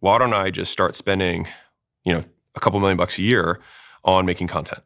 why don't I just start spending, a couple $1,000,000 a year on making content?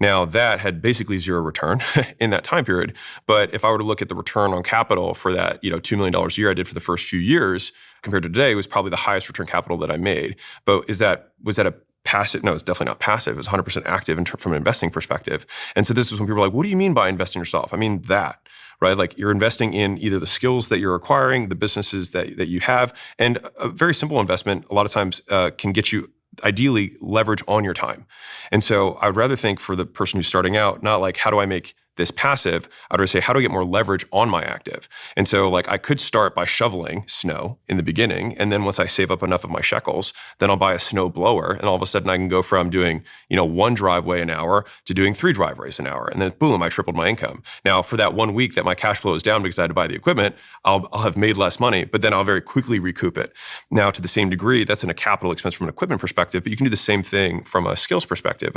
Now, that had basically zero return in that time period. But if I were to look at the return on capital for that, $2 million a year I did for the first few years compared to today, it was probably the highest return capital that I made. But was that a passive? No, it's definitely not passive. It was 100% active from an investing perspective. And so this is when people are like, what do you mean by investing yourself? I mean that, right? Like you're investing in either the skills that you're acquiring, the businesses that you have, and a very simple investment a lot of times can get you ideally leverage on your time. And so I would rather think for the person who's starting out, not like, how do I make this passive? I'd rather say, how do I get more leverage on my active? And so like I could start by shoveling snow in the beginning. And then once I save up enough of my shekels, then I'll buy a snow blower. And all of a sudden I can go from doing, 1 driveway an hour to doing 3 driveways an hour. And then boom, I tripled my income. Now for that 1 week that my cash flow is down because I had to buy the equipment, I'll have made less money, but then I'll very quickly recoup it. Now to the same degree, that's in a capital expense from an equipment perspective, but you can do the same thing from a skills perspective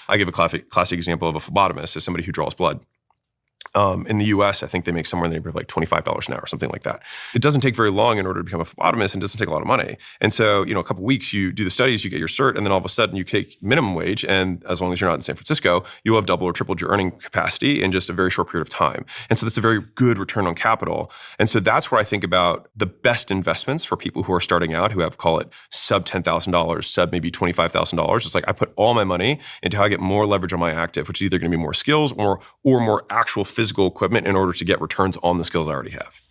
I give a classic example of a phlebotomist as somebody who draws blood. In the US, I think they make somewhere in the neighborhood of like $25 an hour, something like that. It doesn't take very long in order to become a phlebotomist and it doesn't take a lot of money. And so, a couple of weeks, you do the studies, you get your cert, and then all of a sudden you take minimum wage. And as long as you're not in San Francisco, you'll have doubled or tripled your earning capacity in just a very short period of time. And so that's a very good return on capital. And so that's where I think about the best investments for people who are starting out, who have, call it sub $10,000, sub maybe $25,000. It's like I put all my money into how I get more leverage on my active, which is either going to be more skills or more actual physical equipment in order to get returns on the skills I already have.